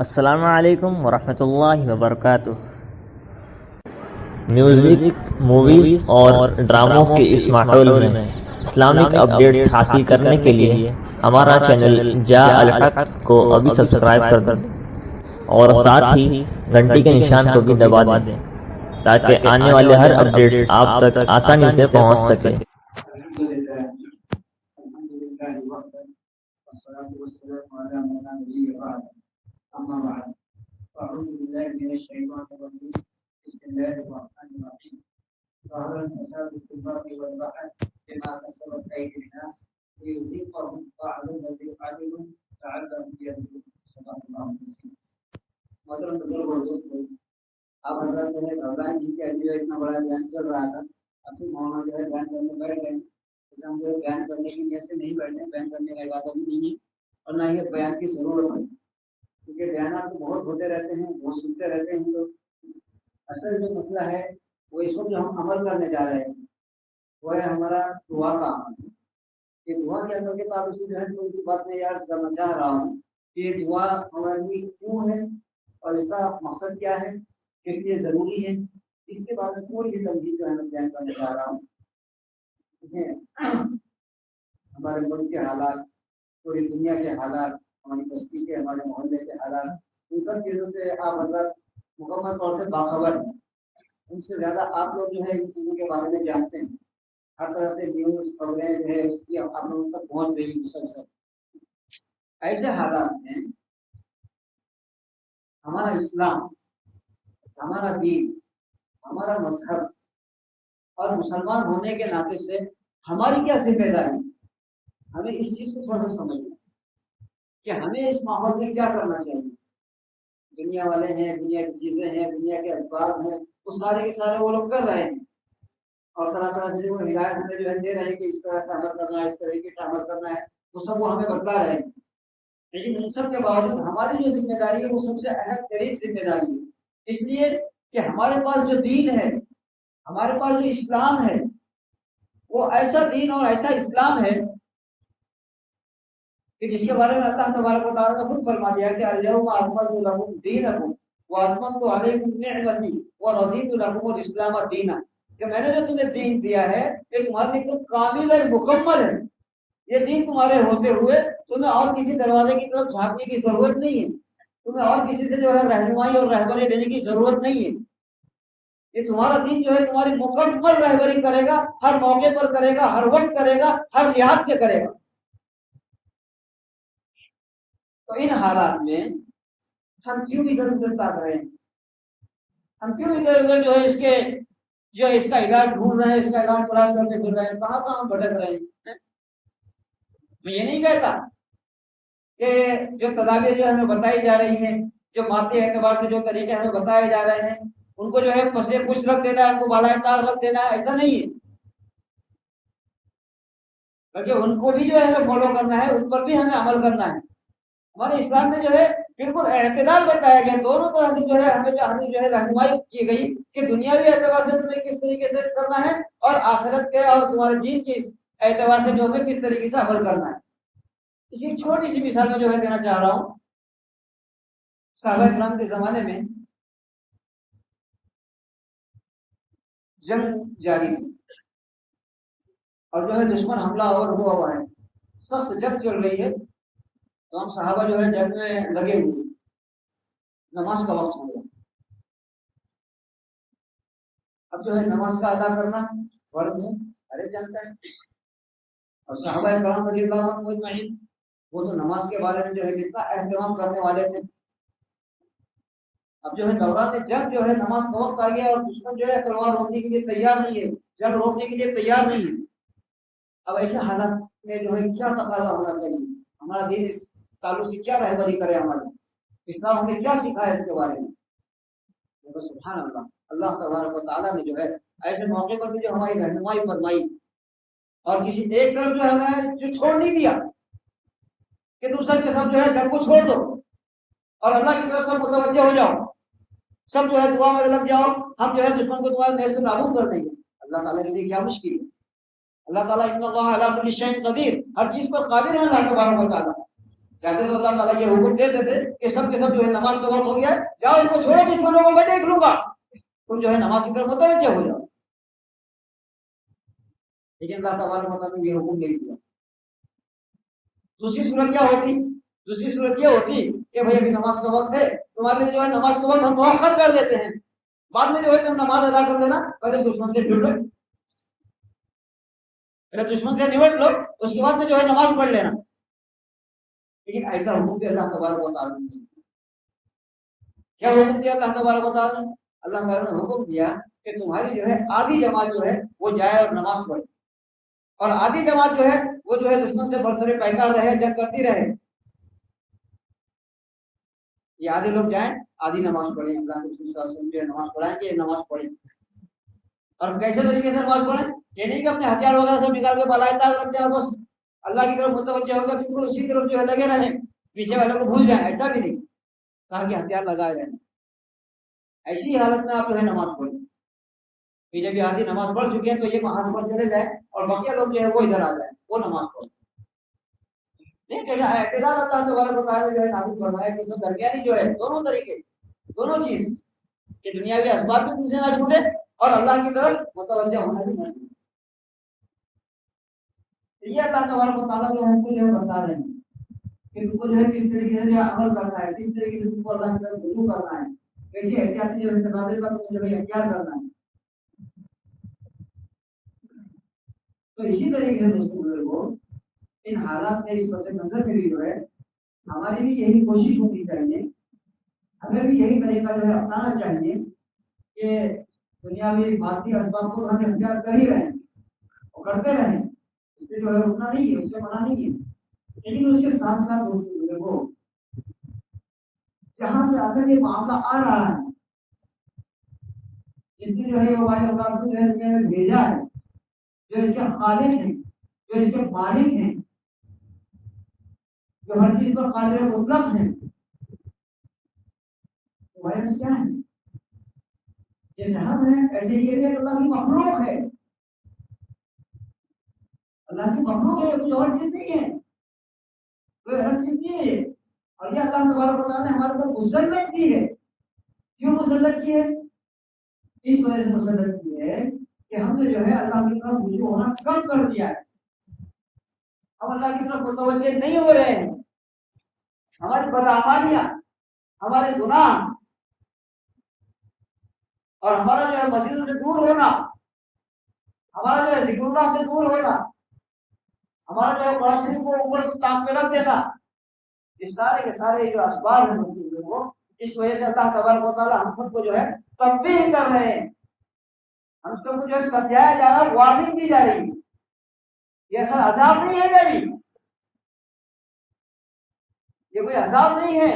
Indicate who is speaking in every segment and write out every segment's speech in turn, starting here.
Speaker 1: السلام علیکم ورحمۃ اللہ وبرکاتہ۔ میوزک، موویز اور ڈراموں کے اس ماحول میں اسلامک اپڈیٹس حاصل کرنے کے لیے ہمارا چینل جا الحق کو ابھی سبسکرائب کر دیں اور ساتھ ہی گھنٹی کے نشان کو بھی دبا دیں تاکہ آنے والے ہر اپڈیٹس آپ تک آسانی سے پہنچ سکے۔
Speaker 2: أما بعد فأعوذ بالله من الشيطان الرجيم بسم الله الرحمن الرحيم ظهر الفساد في البر والبحر بما كسبت أيدي الناس ليذيقهم بعض الذي عملوا لعلهم يرجعون صدق الله العظيم۔ محترم بزرگ اور دوستو، آپ حضرات جو ہے رمضان جی کے ابھی اتنا بڑا بیان چل رہا تھا، افی مولانا جو ہے بیان کرنے بیٹھ گئے، اسے ہم جو ہے بیان کرنے کی نیت سے نہیں بیٹھے، بیان کرنے کا ارادہ بھی نہیں ہے اور نہ ہی بیان کی ضرورت ہے، کیونکہ بیانات تو بہت ہوتے رہتے ہیں، بہت سنتے رہتے ہیں۔ تو اصل جو مسئلہ ہے وہ اس وقت جو ہم عمل کرنے جا رہے ہیں وہ ہے ہمارا دعا کا عمل۔ یہ دعا کے عمل کے تعلق سے جو ہے تو اسی بات میں یہ عرض کرنا چاہ رہا ہوں کہ یہ دعا ہمارے لیے کیوں ہے اور اس کا مقصد کیا ہے، کس لیے ضروری ہے، اس کے بارے میں پوری تمہید جو ہے میں بیان کرنے جا رہا ہوں۔ ہمارے ملک کے حالات، پوری دنیا کے حالات، ہماری بستی کے، ہمارے محلے کے حالات، ان سب چیزوں سے آپ حضرات مکمل طور سے باخبر ہیں، ان سے زیادہ آپ لوگ جو ہے ان چیزوں کے بارے میں جانتے ہیں۔ ہر طرح سے نیوز خبریں جو ہے اس کی آپ لوگوں تک پہنچ رہی مسلسل۔ ایسے حالات میں ہمارا اسلام، ہمارا دین، ہمارا مذہب اور مسلمان ہونے کے ناطے سے ہماری کیا ذمہ داری، ہمیں اس چیز کو تھوڑا سا سمجھنا کہ ہمیں اس ماحول میں کیا کرنا چاہیے۔ دنیا والے ہیں، دنیا کی چیزیں ہیں، دنیا کے اسباب ہیں، وہ سارے کے سارے وہ لوگ کر رہے ہیں اور طرح طرح سے جو وہ ہدایت ہمیں جو ہے دے رہے ہیں کہ اس طرح سے عمل کرنا ہے، اس طریقے سے عمل کرنا ہے، وہ سب وہ ہمیں بتا رہے ہیں۔ لیکن ان سب کے باوجود ہماری جو ذمہ داری ہے وہ سب سے اہم ترین ذمہ داری ہے، اس لیے کہ ہمارے پاس جو دین ہے، ہمارے پاس جو اسلام ہے، وہ ایسا دین اور ایسا اسلام ہے کہ جس کے بارے میں اللہ تبارک و تعالیٰ نے خود فرما دیا کہ الیوم اکملت لکم دینکم واتممت علیکم نعمتی ورضیت لکم الاسلام دینا، کہ میں نے جو تمہیں دین دیا ہے یہ تمہارے لیے کامل اور مکمل ہے۔ یہ دین تمہارے ہوتے ہوئے تمہیں اور کسی دروازے کی طرف جھانکنے کی ضرورت نہیں ہے، تمہیں اور کسی سے جو ہے رہنمائی اور رہبری لینے کی ضرورت نہیں ہے۔ یہ تمہارا دین جو ہے تمہاری مکمل رہبری کرے گا، ہر موقع پر کرے گا، ہر وقت کرے گا، ہر لحاظ سے کرے گا۔ تو ان حالات میں ہم کیوں ادھر ادھر تاک رہے ہیں، ہم کیوں ادھر ادھر جو ہے اس کا علاج ڈھونڈ رہے ہیں، اس کا علاج تلاش کرتے پھر رہے ہیں، کہاں کہاں بھٹک رہے ہیں۔ میں یہ نہیں کہتا کہ جو تدابیر جو ہمیں بتائی جا رہی ہیں، جو مادی اعتبار سے جو طریقے ہمیں بتائے جا رہے ہیں، ان کو جو ہے پسے پش رکھ دینا ہے، ان کو بالائے طاق رکھ دینا ہے، ایسا نہیں ہے، بلکہ ان کو بھی جو ہے ہمیں فالو کرنا ہے، ان پر بھی ہمیں عمل کرنا ہے۔ ہمارے اسلام میں جو ہے بالکل اعتدال بتایا گیا، دونوں طرح سے جو ہے ہمیں جو ہے رہنمائی کی گئی کہ دنیاوی اعتبار سے تمہیں کس طریقے سے کرنا ہے اور آخرت کے اور تمہارے دین کے اعتبار سے جو ہمیں کس طریقے سے عمل کرنا ہے۔ اسی چھوٹی سی مثال میں جو ہے دینا چاہ رہا ہوں۔ صحابہ کرام کے زمانے میں جنگ جاری ہے اور جو ہے دشمن حملہ آور ہوا ہے، سخت جنگ چل رہی ہے، تو ہم صحابہ جو ہے جنگ میں لگے ہوئے، نماز کا وقت ہو گیا۔ اب جو ہے نماز کا ادا کرنا فرض ہے، ارے جانتا ہے، اور صحابہ کرام رضی اللہ عنہم اجمعین وہ تو نماز کے بارے میں جو ہے کتنا اہتمام کرنے والے تھے۔ اب جو ہے دوران جنگ جو ہے نماز کا وقت آ گیا اور دشمن جو ہے تلوار روکنے کے لیے تیار نہیں ہے، جنگ روکنے کے لیے تیار نہیں ہے۔ اب ایسے حالات میں جو ہے کیا تقاضا ہونا چاہیے، ہمارا دین اس تعلق سے کیا رہبری کرے، ہماری اسلام ہمیں کیا سکھایا اس کے بارے میں۔ سبحان اللہ، اللہ تبارک و تعالیٰ نے جو ہے ایسے موقع پر بھی جو ہماری رہنمائی فرمائی اور کسی ایک طرف جو ہے ہمیں جو چھوڑ نہیں دیا کہ تم سب کے سب جو ہے جنگ کو چھوڑ دو اور اللہ کی طرف سے متوجہ ہو جاؤ، سب جو ہے دعا میں لگ جاؤ، ہم جو ہے دشمن کو تمہارے نیست و نابود کر دیں گے۔ اللہ تعالیٰ کے لیے کیا مشکل ہے، اللہ تعالیٰ ان اللہ علی کل شیء قدیر، ہر چیز پر قادر ہے اللہ تبارک و تعالیٰ۔ چاہتے تو اللہ تعالیٰ یہ حکم دے دیتے کہ سب کے سب جو ہے نماز کا وقت ہو گیا، جاؤ ان کو چھوڑو، دشمنوں کو میں دیکھ لوں گا، تم جو ہے نماز کی طرف متوجہ ہو جاؤ. لیکن اللہ تبارک و تعالیٰ نے یہ حکم نہیں دیا. دوسری صورت کیا ہوتی؟ دوسری صورت یہ ہوتی کہ بھائی ابھی نماز کا وقت ہے، تمہارے لیے جو ہے نماز کا وقت ہم مؤخر کر دیتے ہیں، بعد میں جو ہے تم نماز ادا کر دینا، پہلے دشمن سے پھر لو، پہلے دشمن سے نمٹ لو، اس کے بعد میں جو ہے نماز پڑھ لینا. لیکن ایسا حکم بھی اللہ تبارک و تعالیٰ نے کیا حکم دیا؟ اللہ تبارک و تعالیٰ نے اللہ تعالیٰ نے حکم دیا کہ تمہاری جو ہے آدھی جماعت جو ہے وہ جائے اور نماز پڑھے، اور آدھی جماعت جو ہے وہ جو ہے دشمن سے برسر پیکار رہے، جنگ کرتی رہے. یہ آدھے لوگ جائیں، آدھی نماز پڑھیں، اللہ کے رسول صلی اللہ علیہ وسلم جو ہے نماز پڑھائیں کہ نماز پڑھیں. اور کیسے طریقے سے نماز پڑھیں؟ یہ نہیں کہ اپنے ہتھیار وغیرہ سب نکال کے بالائے تاغ رکھ دیں اور بس اللہ کی طرف متوجہ ہو کر بالکل اسی طرف جو ہے لگے رہیں، پیچھے والوں کو بھول جائیں. ایسا بھی نہیں کہا کہ ہتھیار لگائے رہیں. ایسی حالت میں آپ جو ہے نماز پڑھیں. پھر جب یہ آدھی نماز پڑھ چکے ہیں تو یہ محاذ پر چلے جائیں اور بقیہ لوگ جو ہے وہ ادھر آ جائیں، وہ نماز پڑھیں. اعتدال اللہ تبارک و تعالیٰ جو ہے نازل فرمایا کہ سب درمیانی جو ہے دونوں طریقے، دونوں چیز کہ دنیاوی اسباب بھی تم سے نہ چھوٹے اور اللہ کی طرف متوجہ ہونا بھی نہ چھوٹے. یہ اللہ تبارک و تعالیٰ جو ہم کو جو ہے بتا رہے ہیں کہ تم کو جو ہے کس طریقے سے جو ہے عمل کرنا ہے، کس طریقے سے تم کو اللہ کی طرف رجوع کرنا ہے، کیسی احتیاطی جو ہے تدابیر کا تم کو جو ہے اختیار کرنا ہے. تو اسی طریقے سے دوستوں بزرگوں ان حالات میں اس پس منظر میں بھی جو ہے ہماری بھی یہی کوشش ہونی چاہیے، ہمیں بھی یہی طریقہ جو ہے اپنانا چاہیے کہ دنیاوی مادی اسباب کو ہم اختیار کر ہی رہیں اور کرتے رہیں، اس سے جو ہے رکنا نہیں ہے، اس سے منع نہیں ہے. لیکن اس کے ساتھ ساتھ دوستوں بزرگوں جہاں سے اصل یہ معاملہ آ رہا ہے، جس نے جو ہے موبائل اللہ کو جو ہے دنیا میں بھیجا ہے، جو اس کے خالق ہیں، جو اس کے مالک ہیں، جو ہر چیز پر قادر مطلق ہیں، وائرس کیا ہے؟ جیسے ہم ہیں ایسے یہ بھی اللہ کی مخلوق ہے. اللہ کی مخلوق ہے، کوئی اور چیز نہیں ہے، کوئی الگ چیز نہیں ہے. اور یہ اللہ تبارک و تعالیٰ نے ہمارے اوپر مسلط کی ہے. کیوں مسلط کی ہے؟ اس وجہ سے مسلط کی ہے کہ ہم نے جو ہے اللہ کی طرف رجوع ہونا کم کر دیا ہے. ہم اللہ کی طرف متوجہ نہیں ہو رہے ہیں. ہماری بدعمالیاں، ہمارے گناہ اور ہمارا جو ہے مسجد سے دور ہونا، ہمارا جو ہے ذکر اللہ سے دور ہونا، ہمارا جو ہے قرآن شریف کو اوپر تاپ پہ رکھ دینا، یہ سارے کے سارے جو اسباب ہیں مسلموں کو، اس وجہ سے اللہ تبارک و تعالیٰ ہم سب کو جو ہے تنبیہ کر رہے ہیں، ہم سب کو جو ہے سمجھایا جا رہا ہے، وارننگ دی جا رہی ہے. یہ اصل عذاب نہیں ہے، یہ کوئی عذاب نہیں ہے،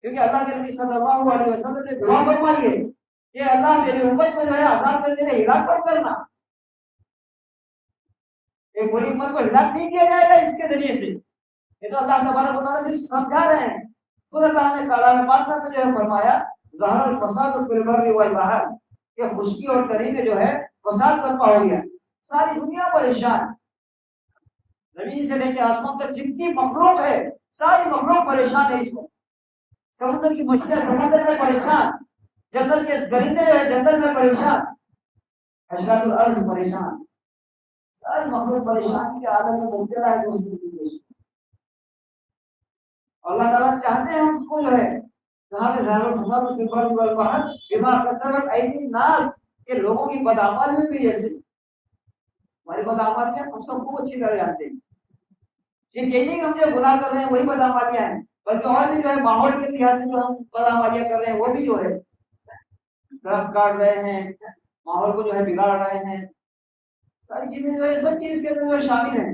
Speaker 2: کیونکہ اللہ کے نبی صلی اللہ علیہ وسلم نے دعا فرمائی ہے کہ اللہ میری امت کو جو ہے عذاب کر دینے ہلاک مت کرنا. ایک بری امت کو ہلاک نہیں کیا جائے گا اس کے ذریعے سے. یہ تو اللہ تبارک و تعالیٰ سے سمجھا رہے ہیں. خود اللہ نے کلام پاک میں جو ہے فرمایا ظہر الفساد فی البر والبحر، کہ خشکی اور تری میں جو ہے فساد برپا ہو گیا، ساری دنیا پریشان، زمین سے لے کے آسمان تک جتنی مخلوق ہے ساری مخلوق پریشان ہے. اس وقت سمندر کی مچھلیاں سمندر میں پریشان، جنگل کے درندے جو ہے جنگل میں پریشان، حشرات الارض پریشان، ساری مخلوق پریشانی کے عالم میں مبتلا ہے. اللہ تعالیٰ چاہتے ہیں ہم اس کو جو ہے کہاں کہ ظاہر الفساد فی البر والبحر بما کسبت ایدی الناس، کہ لوگوں کی بدعمالیوں کی وجہ سے. ہماری بدعمالیاں ہم سب کو اچھی طرح جانتے ہیں. صرف یہی نہیں کہ ہم جو گناہ کر رہے ہیں وہی بدعمالیاں ہیں، بلکہ اور بھی جو ہے ماحول کے لحاظ سے جو ہم بدعمالیاں کر رہے ہیں وہ بھی جو ہے درخت کاٹ رہے ہیں، ماحول کو جو ہے بگاڑ رہے ہیں. ساری چیزیں جو ہے سب چیز کے اندر جو شامل ہیں.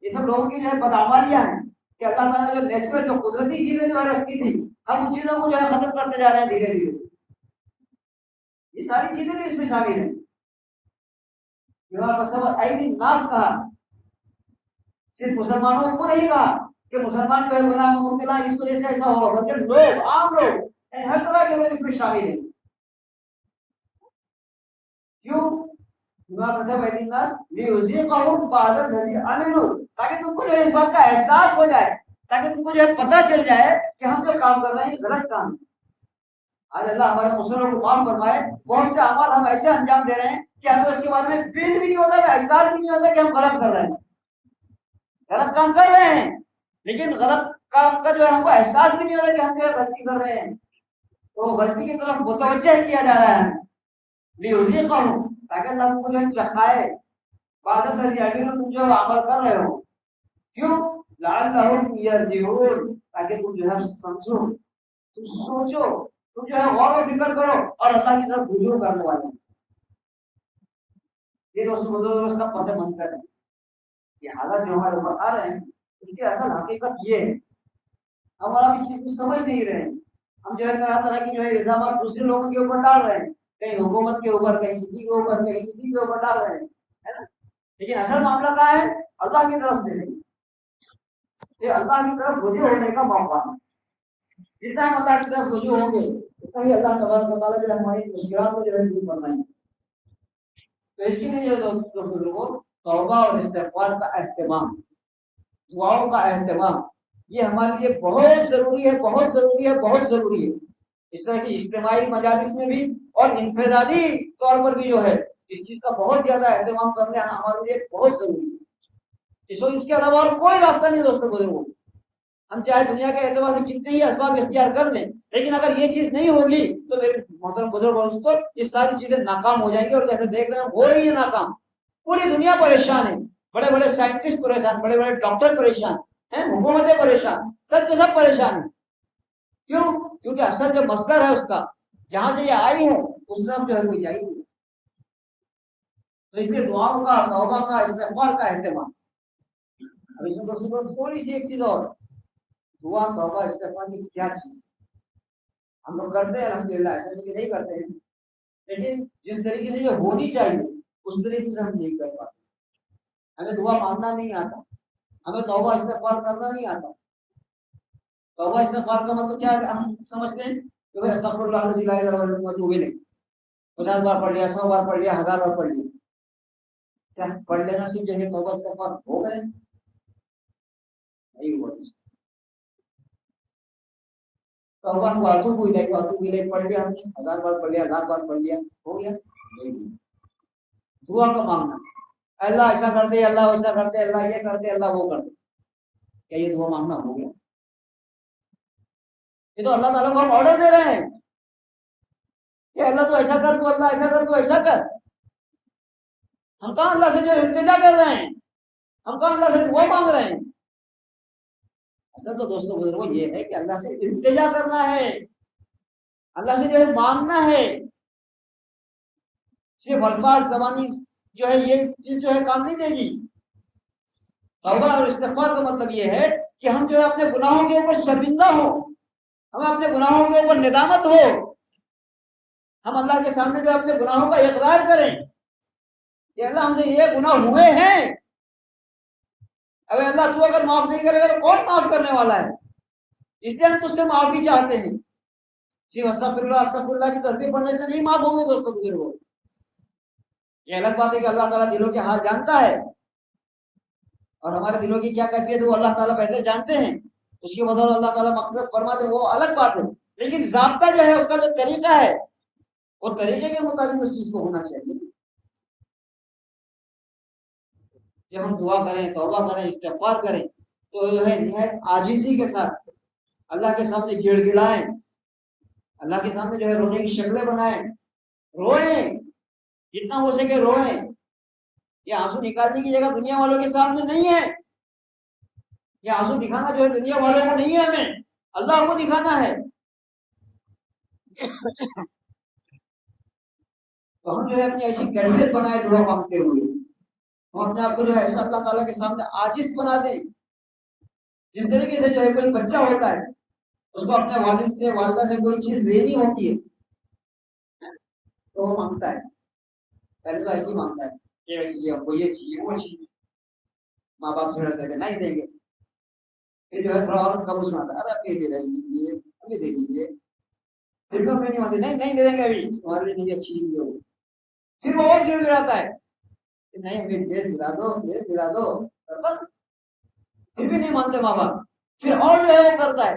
Speaker 2: یہ سب لوگوں کی جو ہے بدعمالیاں ہیں کہ اللہ تعالیٰ نے جو نیچرل جو قدرتی چیزیں جو ہے رکھی تھی، ہم ان چیزوں کو جو ہے ختم کرتے جا رہے ہیں دھیرے دھیرے. یہ ساری چیزیں بھی اس میں شامل ہیں. الناس کہا، صرف مسلمانوں کو نہیں کہا کہ مسلمان جو ہے گناہ میں مبتلا اس وجہ سے ایسا ہوگا، بلکہ لوگ، عام لوگ، ہر طرح کے لوگ اس میں شامل ہیں. کیوں؟ تاکہ تم کو جو ہے اس بات کا احساس ہو جائے تاکہ تم کو جو ہے پتہ چل جائے کہ ہم جو کام کر رہے ہیں غلط کام ہے۔ آج اللہ ہمارے مسلمانوں کو معاف فرمائے، بہت سے اعمال ہم ایسے انجام دے رہے ہیں کہ ہمیں اس کے بارے میں فیل بھی نہیں ہوتا، احساس بھی نہیں ہوتا کہ ہم غلط کر رہے ہیں، غلط کام کر رہے ہیں، لیکن غلط کام کا جو ہے ہم کو احساس بھی نہیں ہو رہا کہ ہم جو ہے غلطی کر رہے ہیں، تو غلطی کی طرف متوجہ کیا جا رہا ہے لیذیقہم، تاکہ اللہ تم کو جو ہے چکھائے بعض الذین تم جو عمل کر رہے ہو، کیوں؟ لعلہم یرجعون، تاکہ تم جو ہے سمجھو، تم سوچو، تم جو ہے غور و فکر کرو اور اللہ کی طرف رجوع کرنے والے۔ یہ دوست کا پس منظر ہے، یہ حالت جو ہمارے اوپر آ رہے ہیں اس کی اصل حقیقت یہ ہے، ہمارا اس چیز کو سمجھ نہیں رہے ہیں، ہم جو ہے طرح طرح کی جو ہے الزامات دوسرے لوگوں کے اوپر ڈال رہے ہیں، کہیں حکومت کے اوپر، کہیں کسی کے اوپر، کہیں کسی کے اوپر ڈال رہے ہیں، ہے نا؟ لیکن اصل معاملہ کیا ہے؟ اللہ کی طرف سے نہیں، یہ اللہ کی طرف رجوع ہونے کا موقع ہے۔ جتنا ہم اللہ کی طرف رجوع ہوں گے اتنا ہی اللہ تبارک و تعالیٰ جو ہے ہماری مشکلات کو جو ہے دور فرمائیں گے۔ تو اس کے لیے جو بزرگوں توبہ اور استغفار کا اہتمام، دعاؤں کا اہتمام، یہ ہمارے لیے بہت ضروری ہے، بہت ضروری ہے، بہت ضروری ہے۔ اس طرح کی اجتماعی مجالس میں بھی اور انفرادی طور پر بھی جو ہے اس چیز کا بہت زیادہ اہتمام کرنا ہمارے لیے بہت ضروری ہے۔ اس کے علاوہ اور کوئی راستہ نہیں دوستوں بزرگوں، ہم چاہے دنیا کے اعتبار سے کتنے ہی اسباب اختیار کر لیں، لیکن اگر یہ چیز نہیں ہوگی تو میرے محترم بزرگ اور دوستوں یہ ساری چیزیں ناکام ہو جائیں گی، اور جیسے دیکھ رہے ہیں ہو رہی ہے ناکام، پوری دنیا پریشان ہے، بڑے بڑے سائنٹسٹ پریشان، بڑے بڑے ڈاکٹر پریشان ہیں، حکومتیں پریشان، سب کے سب پریشان ہیں۔ کیوں؟ کیونکہ اصل جو مصدر ہے اس کا، جہاں سے یہ آئی ہے اس طرف جو ہے کوئی جائی نہیں۔ تو اس لیے دعاؤں کا، توبہ کا، استغفار کا اہتمام۔ اب اس میں دوستوں تھوڑی سی ایک چیز اور، دعا، توبہ، استغفار کی کیا چیز ہے؟ ہم لوگ کرتے ہیں الحمدللہ، ایسا نہیں کہ نہیں کرتے ہیں، لیکن جس طریقے سے یہ ہونی چاہیے اس طریقے سے ہم نہیں کر پاتے۔ ہمیں دعا مانگنا نہیں آتا، ہمیں توبہ استغفار کرنا نہیں آتا۔ توبہ استغفار کا مطلب کیا ہے؟ ہم سمجھتے ہیں کہ بھائی استغفر اللہ الذی لا الہ الا هو توبہ الیہ، 50 بار پڑھ لیا، 100 بار پڑھ لیا، 1000 بار پڑھ لیا، کیا پڑھ لینا صرف جو ہے توبہ استغفار ہو گئے؟ نہیں ہوا۔ توبہ کو اتوب الیہ پڑھ لیا ہم نے، 1000 بار پڑھ لیا، 1000 بار پڑھ لیا، ہو گیا؟ نہیں۔ دعا کا مانگنا، اللہ ایسا کر دے، اللہ ویسا کر دے، اللہ یہ کر دے، اللہ وہ کر دے، کیا یہ دعا مانگنا ہو گیا؟ یہ تو اللہ تعالیٰ کو ہم آرڈر دے رہے ہیں کہ اللہ تو ایسا کر، تو اللہ ایسا کر، تو ایسا کر۔ ہم کہاں اللہ سے جو التجا کر رہے ہیں، ہم کہاں اللہ سے دعا مانگ رہے ہیں۔ اصل تو دوستوں بزرگوں یہ ہے کہ اللہ سے التجا کرنا ہے، اللہ سے جو ہے مانگنا ہے۔ صرف الفاظ زبانی جو ہے یہ چیز جو ہے کام نہیں دے گی۔ توبہ اور استغفار کا مطلب یہ ہے کہ ہم جو ہے اپنے گناہوں کے اوپر شرمندہ ہوں، ہمیں اپنے گناہوں کے اوپر ندامت ہو، ہم اللہ کے سامنے جو اپنے گناہوں کا اقرار کریں کہ اللہ ہم سے یہ گناہ ہوئے ہیں، اگر اللہ تو اگر معاف نہیں کرے گا تو کون معاف کرنے والا ہے؟ اس لیے ہم تجھ سے معافی چاہتے ہیں۔ صرف استغفر اللہ کی تسبیح پڑھنے سے نہیں معاف ہوں گے دوستوں بزرگوں۔ یہ الگ بات ہے کہ اللہ تعالیٰ دلوں کے حال جانتا ہے، اور ہمارے دلوں کی کیا کیفیت ہے وہ اللہ تعالیٰ بہتر جانتے ہیں، اس کی بدولت اللہ تعالیٰ مغفرت فرما دے، وہ الگ بات ہے، لیکن ضابطہ جو ہے اس کا جو طریقہ ہے وہ طریقے کے مطابق اس چیز کو ہونا چاہیے۔ جب ہم دعا کریں، توبہ کریں، استغفار کریں تو جو ہے نہایت عاجزی کے ساتھ اللہ کے سامنے گڑ گڑائیں، اللہ کے سامنے جو ہے رونے کی شکلیں بنائیں، روئیں، جتنا ہو سکے روئیں۔ یہ آنسو نکالنے کی جگہ دنیا والوں کے سامنے نہیں ہے، یہ آنسو دکھانا جو ہے دنیا والوں کو نہیں ہے، ہمیں اللہ کو دکھانا ہے۔ تو ہم جو ہے اپنی ایسی کیفیت بنائے دعا مانگتے ہوئے، ہم اپنے آپ کو جو ہے ایسا اللہ تعالیٰ کے سامنے عاجز بنا دیں، جس طریقے سے جو ہے کوئی بچہ ہوتا ہے اس کو اپنے والد سے، والدہ سے کوئی چیز لینی ہوتی ہے تو وہ مانگتا ہے، پہلے تو ایسے ہی مانگتا ہے یہ چاہیے، ہم کو یہ چاہیے، وہ چاہیے، ماں باپ چھڑاتے تھے نہیں دیں گے، پھر جو ہے تھوڑا اور کم اس میں آتا ہے، ارے ابھی دے دیجیے، ابھی دے دیجیے، پھر بھی نہیں مانتے، نہیں نہیں دے دیں گے ابھی، تمہاری نہیں اچھی نہیں ہو، پھر وہ اور گڑ گڑاتا ہے کہ نہیں ابھی ڈیز دلا دو، ڈیز دلا دو، پھر بھی نہیں مانتے ماں باپ، پھر اور جو ہے وہ کرتا ہے.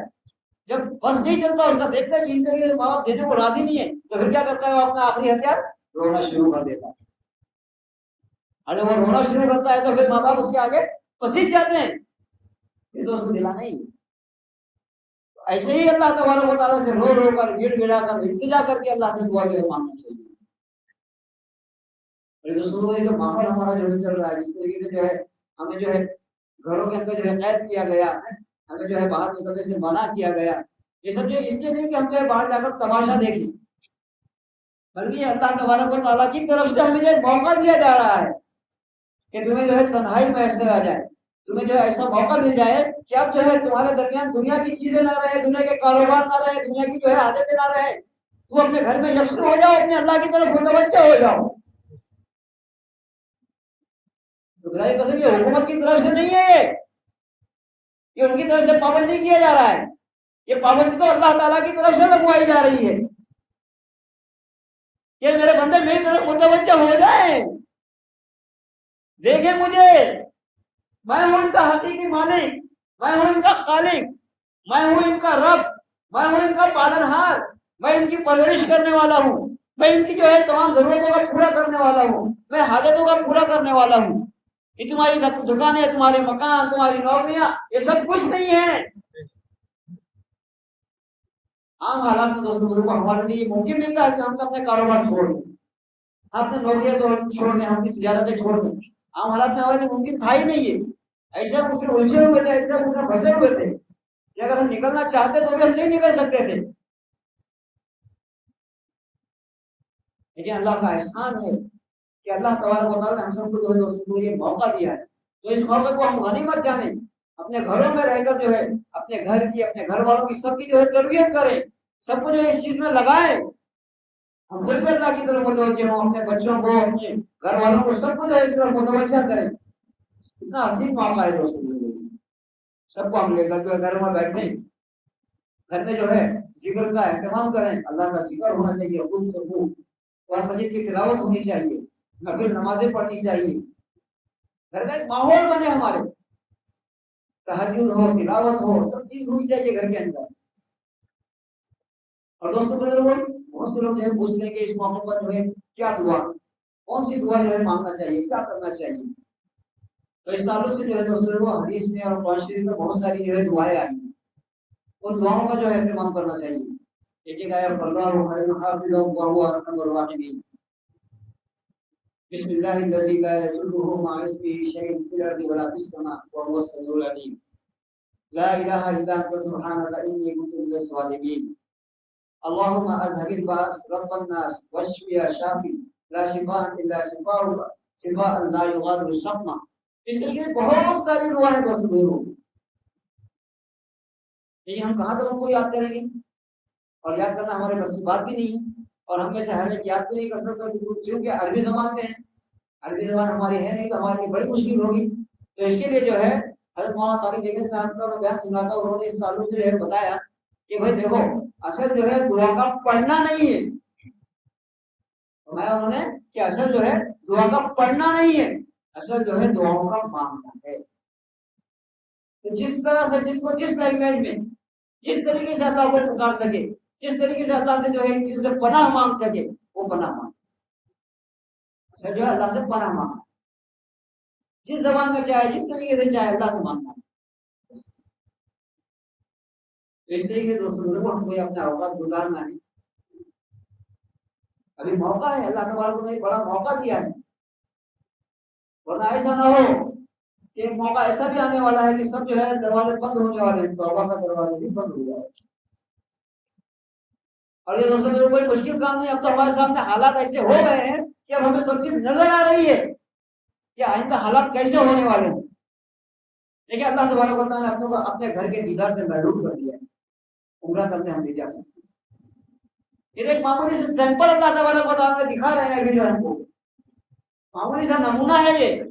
Speaker 2: جب بس نہیں چلتا اس کا، دیکھتا ہے کہ اس طریقے سے ماں باپ دینے کو راضی نہیں ہے، تو پھر کیا کرتا ہے وہ اپنا آخری ہتھیار رونا شروع کر دیتا ہے. اور جب وہ رونا شروع کرتا ہے تو پھر ماں باپ اس کے آگے پسیج جاتے ہیں، پھر تو اس کو دلانا ہی. ایسے ہی اللہ تبارک و تعالیٰ سے رو رو کر گڑ گڑا کر التجا کر کے اللہ سے دعا جو ہے مانگنا چاہیے. دوستوں جو ماحول ہمارا جو چل رہا ہے، جس طریقے سے جو ہے ہمیں جو ہے گھروں کے اندر جو ہے قید کیا گیا، ہمیں جو ہے باہر نکلنے سے منع کیا گیا، یہ سب جو اس لیے نہیں کہ ہم جو ہے باہر جا کر تماشا دیکھیں، بلکہ اللہ تبارک و تعالیٰ کی طرف سے ہمیں جو ہے موقع دیا جا رہا ہے کہ تمہیں جو ہے تنہائی میسر آ جائے، تمہیں جو ہے ایسا موقع مل جائے کہ اب جو ہے تمہارے درمیان دنیا کی چیزیں نہ رہے، دنیا کے کاروبار نہ رہے، دنیا کی جو ہے عادتیں نہ رہے، تو اپنے گھر میں یکسو ہو جاؤ، اپنے اللہ کی طرف متوجہ ہو جاؤ. قسم یہ حکومت کی طرف سے نہیں ہے، یہ ان کی طرف سے پابند نہیں کیا جا رہا ہے، یہ پابندی تو اللہ تعالیٰ کی طرف سے لگوائی جا رہی ہے کہ میرے بندے میری طرف متوجہ ہو جائیں، دیکھیں مجھے، میں ہوں ان کا حقیقی مالک، میں ہوں ان کا خالق، میں ہوں ان کا رب، میں ہوں ان کا پالنہار، میں ان کی پرورش کرنے والا ہوں، میں ان کی جو ہے تمام ضرورتوں کا پورا کرنے والا ہوں، میں حاجتوں کا پورا کرنے والا ہوں. یہ تمہاری دکانیں، تمہارے مکان، تمہاری نوکریاں، یہ سب کچھ نہیں ہے. عام حالات میں دوستوں بزرگوں ہمارے لیے یہ ممکن نہیں تھا کہ ہم اپنے کاروبار چھوڑ دیں، اپنے نوکریاں تو چھوڑ دیں، ہم اپنی تجارتیں چھوڑ دیں. عام حالات میں ہمارے لیے ممکن تھا ہی نہیں ہے. ایسے ہم اس میں الجھے ہوئے تھے، ایسے ہم اس میں پھنسے ہوئے تھے کہ اگر ہم نکلنا چاہتے تو بھی ہم نہیں نکل سکتے تھے. لیکن اللہ کا احسان ہے کہ اللہ تبارک و تعالیٰ نے ہم سب کو جو ہے دوستوں یہ موقع دیا ہے، تو اس موقع کو ہم غنیمت جانیں، اپنے گھروں میں رہ کر جو ہے اپنے گھر کی، اپنے گھر والوں کی، سب کی جو ہے تربیت کریں، سب کو جو ہے اس چیز میں لگائیں. ہم خود بھی اللہ کی طرف متوجہ ہوں، اپنے بچوں کو، اپنے گھر والوں کو، سب کو جو ہے اس طرف متوجہ کریں. اتنا عظیم موقع ہے دوستوں، سب کو ہم لے کر جو ہے گھر میں بیٹھیں، گھر میں جو ہے ذکر کا اہتمام کریں، اللہ کا ذکر ہونا چاہیے، خوب سے خوب قرآن مجید کی تلاوت ہونی چاہیے، نفل نمازیں پڑھنی چاہیے، گھر کا ایک ماحول بنے، ہمارے تہجد ہو، تلاوت ہو، سب چیز ہونی چاہیے گھر کے اندر. اور دوستوں بزرگوں بہت سے لوگ جو ہے پوچھتے ہیں کہ اس موقع پر جو ہے کیا دعا، کون سی دعا جو ہے مانگنا چاہیے، کیا کرنا چاہیے. تو اس تعلق سے جو ہے دوستوں حدیث میں اور قرآن شریف میں بہت ساری جو ہے دعائیں آئی ہیں، ان دعاؤں کا جو ہے اہتمام کرنا چاہیے. ایک ایک آیا اللہ خیر حافظ وهو ارحم الراحمین، بسم اللہ الذی لا یضره مع اسمه شیء فی الارض ولا فی السماء وهو السمیع العلیم، لا الہ الا انت سبحانک انی کنت من الظالمین، اللهم اذهب الباس رب الناس واشف يا شافی لا شفاء الا شفاؤک شفاء لا یغادر سقما. اس طریقے سے بہت ساری دعائیں دوستوں، لیکن ہم کہاں تک ان کو یاد کریں گے، اور یاد کرنا ہمارے بس کی بات بھی نہیں ہے، اور ہم میں سے ہر ایک یاد بھی نہیں کر سکتا، کیونکہ عربی زبان میں ہے، عربی زبان ہماری ہے نہیں، تو ہمارے لیے بڑی مشکل ہوگی. تو اس کے لیے جو ہے حضرت مولانا طارق جمیل صاحب کا میں بیان سن رہا تھا، انہوں نے اس تعلق سے جو ہے بتایا کہ بھائی دیکھو اصل جو ہے دعا کا پڑھنا نہیں ہے، انہوں نے کہ اصل جو ہے دعا کا پڑھنا نہیں ہے، اصل جو ہے دعاؤں کا مانگنا ہے. تو جس طرح سے جس کو جس لینگویج میں جس طریقے سے اللہ کو پکار سکے، جس طریقے سے اللہ سے جو ہے ان چیزوں سے پناہ مانگ سکے، وہ پناہ مانگ، اچھا جو ہے اللہ سے پناہ مانگنا، جس زبان میں چاہے، جس طریقے سے چاہے اللہ سے مانگنا ہے. اس طریقے سے دوستوں کو ہم کو اپنے اوقات گزارنا ہے. ابھی موقع ہے، اللہ تبارک نے بڑا موقع دیا ہے، ورنہ ایسا نہ ہو کہ ایک موقع ایسا بھی آنے والا ہے کہ سب جو ہے دروازے بند ہونے والے ہیں، توبہ کا دروازے بھی بند ہو جائے. اور یہ دوستوں میں کوئی مشکل کام نہیں، اب تو ہمارے سامنے حالات ایسے ہو گئے ہیں کہ اب ہمیں سب چیز نظر آ رہی ہے کہ آئندہ حالات کیسے ہونے والے ہیں. دیکھیں اللہ تبارک و تعالیٰ نے اپنے کو اپنے گھر کے دیدار سے محروم کر دیا ہے، عمرہ کرنے ہم نہیں جا سکتے. یہ ایک معمولی سے سیمپل اللہ تبارک و تعالیٰ نے دکھا رہے ہیں، ابھی جو ہم کو معمولی سا نمونہ ہے یہ.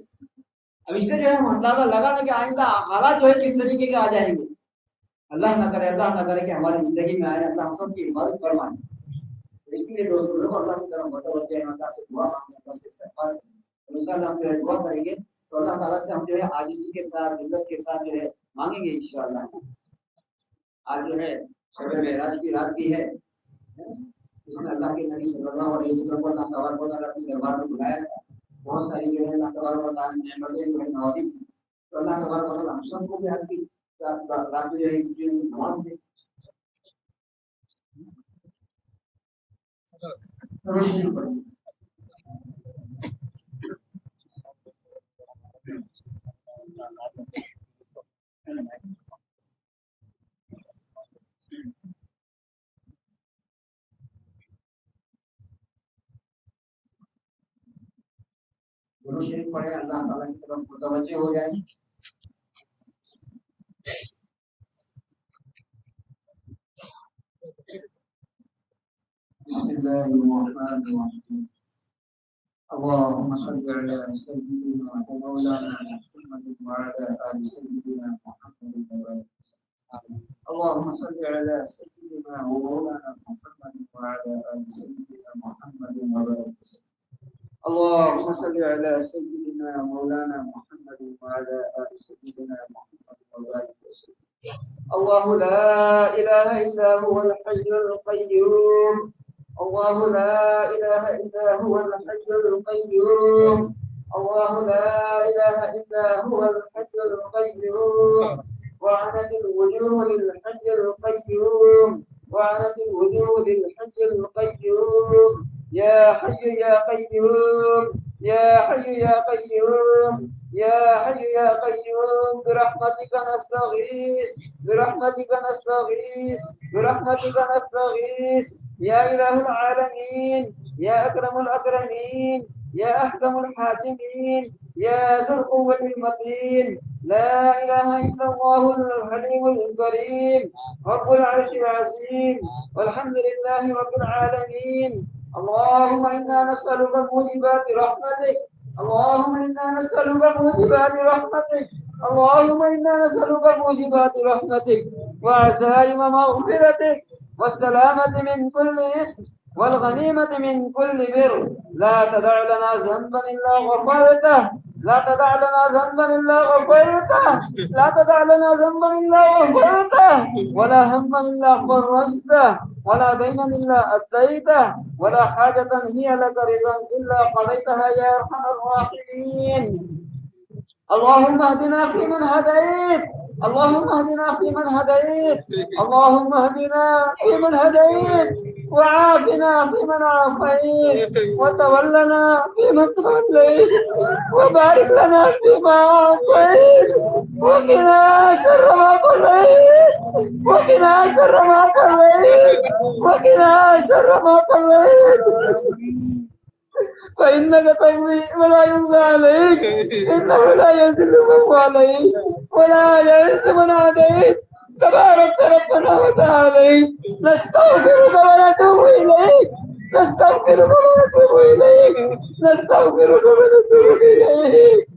Speaker 2: اب اس سے جو ہے ہم اندازہ لگا کہ آئندہ حالات جو ہے کس طریقے کے آ جائیں گے. اللہ نہ کرے کہ ہماری زندگی میں آئے، اللہ ہم سب کی حفاظت فرمائے. اس کے لیے دوستوں لوگ اللہ کی طرف متوجہ ہیں، اللہ سے دعا مانگیں، اللہ سے استغفار کریں. انشاءاللہ ہم جو ہے دعا کریں گے تو اللہ تعالیٰ سے ہم جو ہے عاجزی کے ساتھ، ذلت کے ساتھ جو ہے مانگیں گے انشاءاللہ. آج جو ہے شب معراج کی رات بھی ہے، اس میں اللہ کے نبی صلی اللہ علیہ وسلم کو اللہ تبارک و تعالیٰ اپنے دربار میں بلایا تھا، بہت ساری جو ہے اللہ تبارک و تعالیٰ نے نعمتیں جو ہے نوازی تھی، تو اللہ تبارک و تعالیٰ ہم سب کو بھی آج کی رات جو ہے اس چیز سے نواز دے۔ روشنی پڑی درود شریف پڑھے، اللہ تعالیٰ کی طرف متوجہ ہو جائیں۔ بسم اللہ الرحمن الرحیم، اللهم صل على سيدنا ومولانا محمد وعلى آل سيدنا محمد وبارك وسلم۔ اللهم صل على سيدنا ومولانا محمد وعلى آل سيدنا محمد وبارك وسلم۔ اللهم صل على سيدنا مولانا محمد وعلى آل سيدنا محمد وبارك وسلم۔ الله لا إله إلا هو الحي القيوم، الله لا إله إلا هو الحي القيوم، الله لا إله إلا هو الحي القيوم، وعنت الوجوه للحي القيوم، وعنت الوجوه للحي القيوم، يا حي يا قيوم، يا حي يا قيوم، يا حي يا قيوم، برحمتك نستغيث، برحمتك نستغيث، برحمتك نستغيث، يا إله العالمين، يا أكرم الأكرمين، يا أحكم الحاكمين، يا ذو القوة المتين، لا إله إلا الله الحليم الكريم، رب العرش العظيم، والحمد لله رب العالمين۔ اللهم إنا نسألك موجبات رحمتك، اللهم إنا نسألك موجبات رحمتك، اللهم إنا نسألك موجبات رحمتك وعزائم مغفرتك والسلامة من كل إثم والغنيمة من كل بر، لا تدع لنا ذنبا إلا غفرته، لا تدع لنا ذنبا إلا غفرته، لا تدع لنا ذنبا إلا غفرته، ولا هما إلا فرجته، ولا دينا إلا أديته، ولا حاجة هي لك رضا إلا قضيتها يا أرحم الراحمين۔ اللهم اهدنا فيمن هديت، اللهم اهدنا فيمن هديت، اللهم اهدنا فيمن هديت، وعافنا فيمن عافيت، وتولنا فيمن توليت، وبارك لنا فيما أعطيت، وقنا شر ما قضيت، وقنا شر ما قضيت، وقنا شر ما قضيت، فإنك تقضي ولا يقضى عليك، إنه لا يذل من واليت ولا يعز من عاديت، تبارك ربنا وتعالى، نستغفرك ونتوب إليك، نستغفرك ونتوب إليك، نستغفرك ونتوب إليك،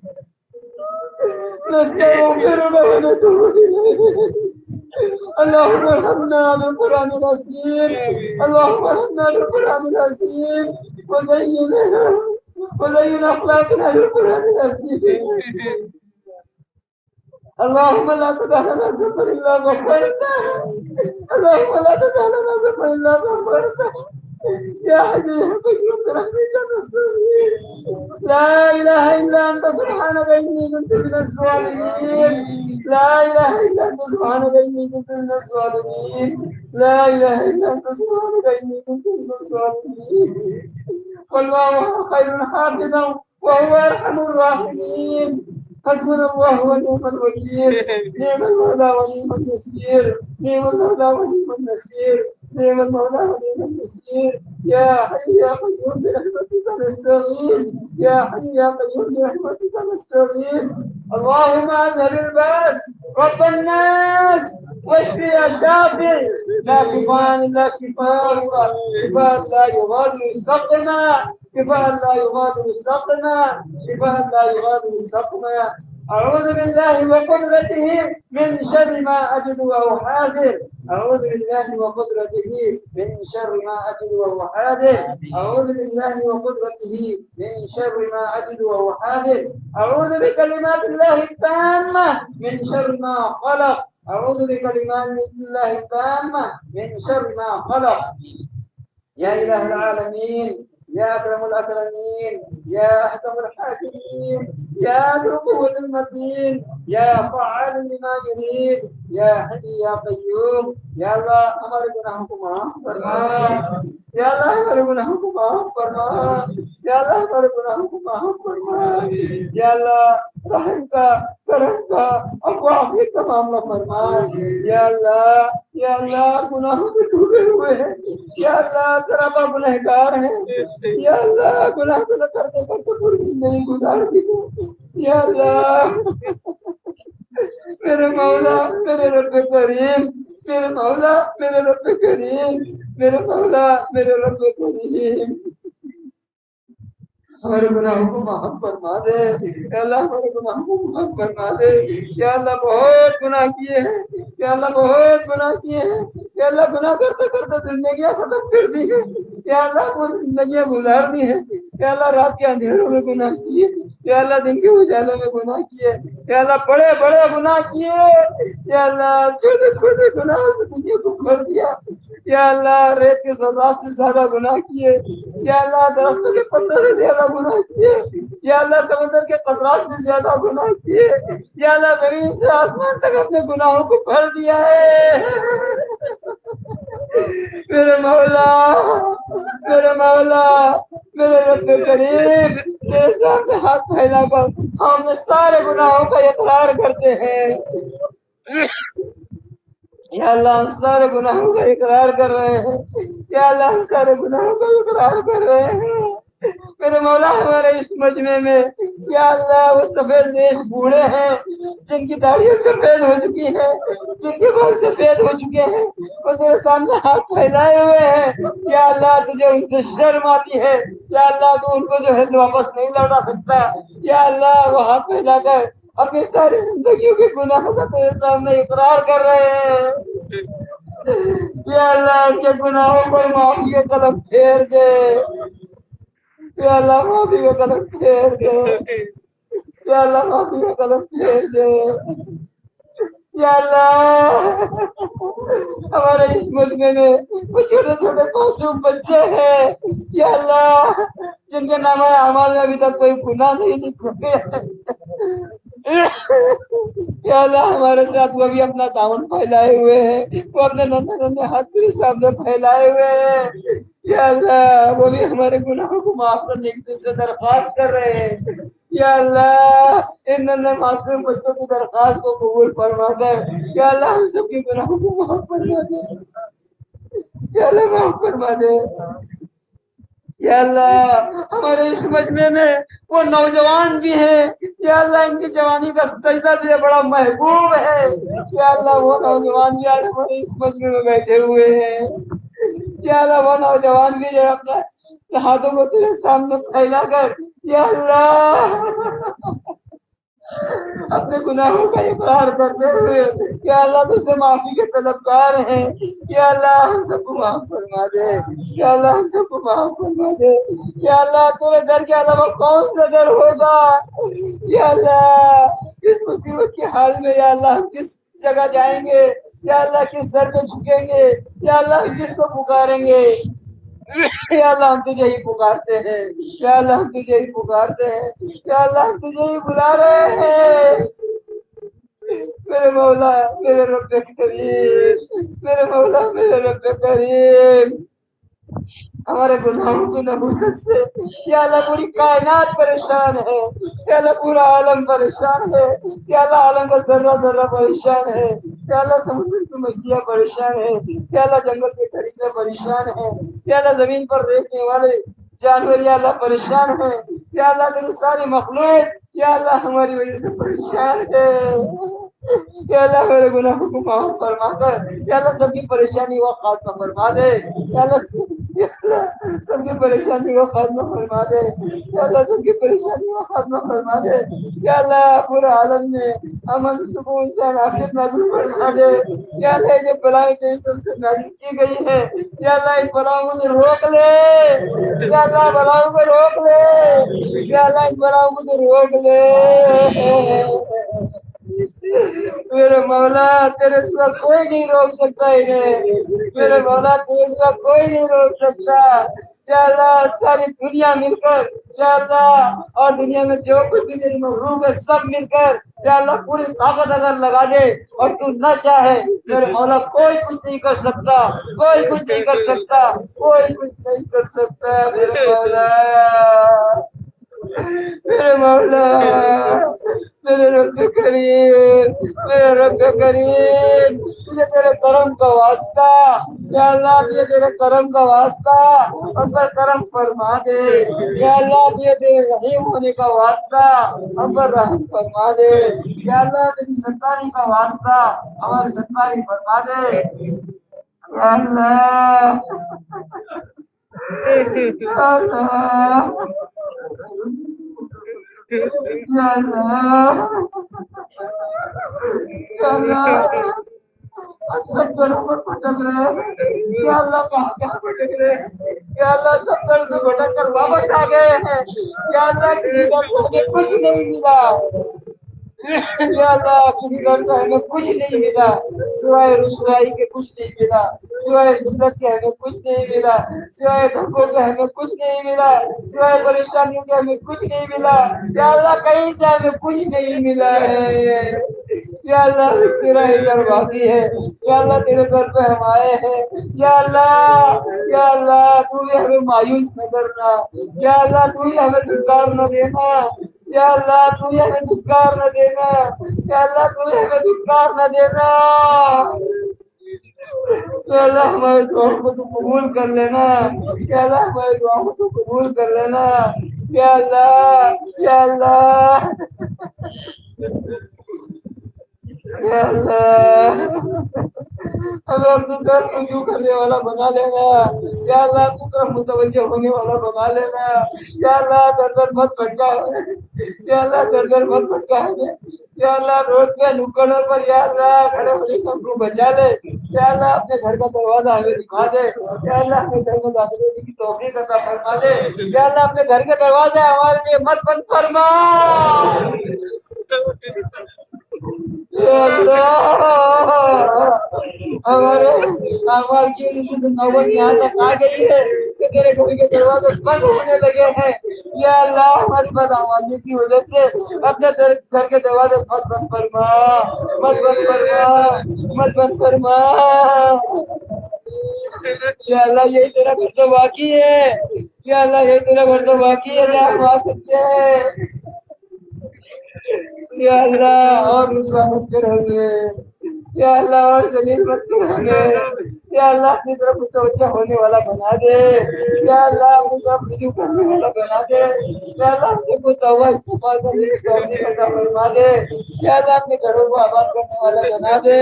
Speaker 2: نستغفرك ونتوب إليك۔ اللهم ارحمنا بالقرآن العظيم، اللهم ارحمنا بالقرآن العظيم، وزين أخلاقنا بالقرآن العظيم۔ اللهم لا تدع لنا ذنبا إلا غفرته، اللهم لا تدع لنا ذنبا إلا غفرته، يا حي يا قيوم برحمتك نستغيث، لا إله إلا أنت سبحانك إني كنت من الظالمين، لا إله إلا أنت سبحانك إني كنت من الظالمين، لا إله إلا أنت سبحانك إني كنت من الظالمين، والله خير حافظا وهو أرحم الراحمين، حسبنا الله ونعم الوكيل، نعم المولى ونعم النصير، نعم المولى ونعم النصير، نعم المولى ونعم النصير، يا حي يا قيوم برحمتك نستغيث، يا حي يا قيوم برحمتك نستغيث، اللهم اذهب الباس رب الناس واشف يا شافي، لا شفاء الا شفاءك، شفاء لا يغادر سقما، شفاء لا يغادر سقما، شفاء لا يغادر سقما، أعوذ بالله وقدرته من شر ما أجد وهو حاذر، أعوذ بالله وقدرته من شر ما أجد وهو حاذر، أعوذ بالله وقدرته من شر ما أجد وهو حاذر، أعوذ بكلمات الله التامة من شر ما خلق، أعوذ بكلمات الله التامة من شر ما خلق. يا إله العالمين، يا أكرم الأكرمين، يا أحكم الحاكمين، يا ذو القوة المتين، يا فعال لما يريد، يا حي يا قيوم. یا اللہ ہمارے گناہوں کو معاف فرما، یا اللہ ہمارے گناہوں کو معاف فرما، یا اللہ ہمارے گناہوں کو معاف فرما، یا اللہ رحم کا، کرم کا، عفو عافیت کا معاملہ فرما۔ یا اللہ گناہوں میں ڈوبے ہوئے ہیں، یا اللہ سراپا گنہگار ہیں، یا اللہ گناہ کرتے کرتے پوری زندگی گزار دی ہے۔ یا اللہ میرے مولا، میرے رب کریم، میرے مولا، میرے رب کریم، میرے مولا، میرے رب کریم، ہمارے گناہوں کو معاف فرما دے۔ یا اللہ ہمارے گناہوں کو معاف فرما دے۔ یا اللہ بہت گناہ کیے ہیں، یا اللہ بہت گناہ کیے ہیں، یا اللہ گناہ کرتے کرتے زندگیاں ختم کر دی ہیں، یا اللہ پوری زندگیاں گزار دی ہیں۔ یا اللہ رات کے اندھیروں میں گناہ کیے، یا اللہ دن کے اجالوں میں گناہ کیے، یا اللہ بڑے بڑے گناہ کیے، یا اللہ چھوٹے چھوٹے گناہ سے دنیا کو بھر دیا۔ یا اللہ ریت کے ذرات سے زیادہ گناہ کیے، یا اللہ درختوں کے پتے سے زیادہ گناہ کیے، یا اللہ سمندر کے قطرات سے زیادہ گناہ کیے، یا اللہ زمین سے آسمان تک اپنے گناہوں کو بھر دیا ہے۔ میرے مولا، میرے مولا، میرے رب کریم، تیرے سامنے ہاتھ پھیلا کر ہم نے سارے گناہوں کا اقرار کرتے ہیں۔ یا اللہ ہم سارے گناہوں کا اقرار کر رہے ہیں، یا اللہ ہم سارے گناہوں کا اقرار کر رہے ہیں۔ میرے مولا ہمارے اس مجمع میں یا اللہ وہ سفید ریش بوڑھے ہیں جن کی داڑھیاں سفید ہو چکی ہیں، جن کے بال سفید ہو چکے ہیں، وہ تیرے سامنے ہاتھ پھیلائے ہوئے ہیں۔ یا اللہ تجھے ان سے شرم آتی ہے، یا اللہ تو ان کو جو ہے واپس نہیں لوٹا سکتا۔ یا اللہ وہ ہاتھ پھیلا کر اپنی ساری زندگیوں کے گناہوں کا تیرے سامنے اقرار کر رہے ہیں۔ یا اللہ ان کے گناہوں پر معافی کا قلم پھیر دے، یا اللہ معافی کا قلم پھیر دے، یا اللہ معافی کا قلم پھیر دے۔ یا اللہ ہمارے اس مجمع میں وہ چھوٹے چھوٹے معصوم بچے ہیں، یا اللہ جن کے نامہ اعمال میں ابھی تک کوئی گناہ نہیں لکھے ہیں۔ یا اللہ ہمارے ساتھ وہ بھی اپنا دامن پھیلائے ہوئے ہیں، وہ اپنے ننھے ننھے ہاتھ تیرے سامنے پھیلائے ہوئے ہیں۔ یا اللہ وہ بھی ہمارے گناہوں کو معاف کرنے کی تجھ سے درخواست کر رہے ہیں۔ یا اللہ ان ننھے معصوم بچوں کی درخواست کو قبول فرما کر یا اللہ ہم سب کے گناہوں کو معاف فرما دے، یا اللہ معاف فرما دے۔ یا اللہ ہمارے اس مجمع میں وہ نوجوان بھی ہیں، یا اللہ ان کی جوانی کا سجدہ تجھے بڑا محبوب ہے۔ یا اللہ وہ نوجوان بھی آج ہمارے اس مجمع میں بیٹھے ہوئے ہیں، یا اللہ وہ نوجوان بھی جو اپنے ہاتھوں کو تیرے سامنے پھیلا کر یا اللہ اپنے گناہوں کا اقرار کرتے ہوئے یا اللہ تجھ سے معافی کے طلبگار ہیں۔ یا اللہ ہم سب کو معاف فرما دے، یا اللہ ہم سب کو معاف فرما دے۔ یا اللہ تیرے در کے علاوہ کون سا در ہوگا؟ یا اللہ اس مصیبت کے حال میں یا اللہ ہم کس جگہ جائیں گے؟ یا اللہ کس در پہ جھکیں گے؟ یا اللہ ہم کس کو پکاریں گے؟ یا اللہ ہم تجھے ہی پکارتے ہیں، یا اللہ ہم تجھے ہی پکارتے ہیں، یا اللہ ہم تجھے ہی بلا رہے ہیں۔ میرے مولا، میرے رب کریم، میرے مولا، میرے رب کریم، ہمارے گناہوں کی نحوست سے یا اللہ پوری کائنات پریشان ہے، یا اللہ پورا عالم پریشان ہے، یا اللہ عالم کا ذرہ ذرہ پریشان ہے، یا اللہ سمندر کی مچھلیاں پریشان ہیں، یا اللہ جنگل کے درندے پریشان ہیں، یا اللہ زمین پر رہنے والے جانور یا اللہ پریشان ہیں، یا اللہ تیری ساری مخلوق یا اللہ ہماری وجہ سے پریشان ہے۔ یا اللہ میرے گناہوں کو معاف فرما کر یا اللہ سب کی پریشانی کو خاتمہ فرما دے، یا اللہ سب کی پریشانی کو خاتمہ فرما دے، یا اللہ سب کی پریشانی کو خاتمہ فرما دے۔ یا اللہ پورے عالم میں امن سکون چین عافیت نازل فرما دے۔ یا اللہ یہ بلائیں جو سب سے نازل کی گئی ہے یا اللہ ان بلاؤں کو روک لے، یا اللہ بلاؤں کو روک لے، یا اللہ ان بلاؤں کو روک لے۔ میرے مولا تیرے سوا کوئی نہیں روک سکتا انہیں، میرے مولا تیرے سوا کوئی نہیں روک سکتا۔ یا اللہ ساری دنیا مل کر، یا اللہ اور دنیا میں جو کچھ بھی تیری مخلوق ہے سب مل کر یا اللہ پوری طاقت اگر لگا دے اور تو نہ چاہے میرے مولا کوئی کچھ نہیں کر سکتا، کوئی کچھ نہیں کر سکتا، کوئی کچھ نہیں کر سکتا میرے مولا، میرے مولا، میرے رب کریم، میرے رب کریم، تجھے تیرے کرم کا واسطہ، یا اللہ تجھے تیرے کرم کا واسطہ ہم پر کرم فرما دے، یا اللہ تجھے تیرے رحیم ہونے کا واسطہ ہم پر رحم فرما دے، یا اللہ تیری ستاری کا واسطہ ہماری ستاری فرما دے، یا اللہ، یا اللہ، یا اللہ، یا اللہ، ہم سب طرح پر بھٹک رہے ہیں، یا اللہ کہاں کہاں بھٹک رہے ہیں، یا اللہ سب طرح سے بھٹک کر واپس آ گئے ہیں، یا اللہ کسی طرح سے ہمیں کچھ نہیں ملا، یا اللہ کسی طرح سے ہمیں کچھ نہیں ملا، سوائے رسوائی کے کچھ نہیں ملا، سوائے ذلت کے ہمیں کچھ نہیں ملا، سوائے دھوکوں کے ہمیں کچھ نہیں ملا، سوائے پریشانیوں کے ہمیں کچھ نہیں ملا، یا اللہ کہیں سے ہمیں کچھ نہیں ملا ہے، یا اللہ تیرا ہی در باقی ہے، یا اللہ تیرے در پہ ہم آئے ہیں، یا اللہ، یا اللہ تو بھی ہمیں مایوس نہ کرنا، یا اللہ تو بھی ہمیں دھکار نہ دینا، یا اللہ تو بھی ہمیں دھکار نہ دینا، یا اللہ تو بھی ہمیں دھکار نہ دینا، یا اللہ ہمارے دعاؤں کو تو قبول کر لینا، یا اللہ ہمارے دعاؤں کو تو قبول کر لینا، یا اللہ، یا اللہ، یا اللہ ہمیں اپنی طرف رجوع کرنے والا بنا لینا، یا اللہ اپنی طرف متوجہ ہونے والا بنا لینا، یا اللہ در در مت بھٹکا ہمیں، یا اللہ در در مت بھٹکا ہمیں، یا اللہ روڈ پہ نکڑوں پر یا اللہ کھڑے ہونے سے ہم کو بچا لے، یا اللہ اپنے گھر کا دروازہ ہمیں دکھا دے، یا اللہ اپنے گھر میں داخل ہونے کی توفیق عطا فرما دے، یا اللہ اپنے گھر کے دروازے ہمارے لیے مت بند فرما، یا اللہ ہمارے اعمال کی وجہ سے تو نوبت یہاں تک آ گئی ہے کہ تیرے گھر کے دروازے بند ہونے لگے ہیں، یا اللہ ہماری بدعمالی کی وجہ سے اپنے گھر کے دروازے مت بند فرما، مت بند فرما، مت بند فرما، یا اللہ یہی تیرا گھر تو باقی ہے، یا اللہ یہی تیرا گھر تو باقی ہے جہاں ہم آ سکتے ہیں، یا اللہ اور رسوا مت کر ہمیں، یا اللہ اور ذلیل مت کر ہمیں، یا اللہ اپنی طرف متوجہ ہونے والا بنا دے، یا اللہ اپنی طرف رجوع کرنے والا بنا دے، یا اللہ اپنے کو توبہ استغفار کرنے کی توفیق عطا فرما دے، یا اللہ اپنے گھروں کو آباد کرنے والا بنا دے،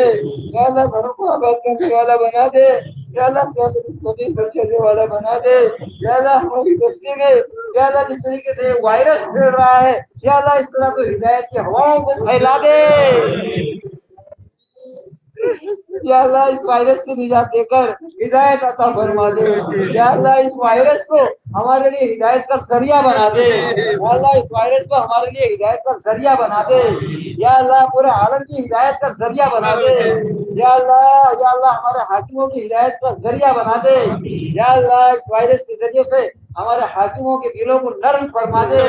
Speaker 2: یا اللہ گھروں کو آباد کرنے والا بنا دے، یا اللہ صراط مستقیم پر چلنے والا بنا دے، یا اللہ ہماری بستی میں یا اللہ جس طریقے سے وائرس پھیل رہا ہے یا اللہ اس طرح تو ہدایت کی ہواؤں کو پھیلا دے، یا اللہ اس وائرس سے نجات دے کر ہدایت عطا فرما دے، یا اللہ اس وائرس کو ہمارے لیے ہدایت کا ذریعہ بنا دے، یا اللہ اس وائرس کو ہمارے لیے ہدایت کا ذریعہ بنا دے، یا اللہ پورے عالم کی ہدایت کا ذریعہ بنا دے، یا اللہ ہمارے حاکموں کی ہدایت کا ذریعہ بنا دے، یا اللہ اس وائرس کے ذریعے سے ہمارے حاکموں کے دلوں کو نرم فرما دے،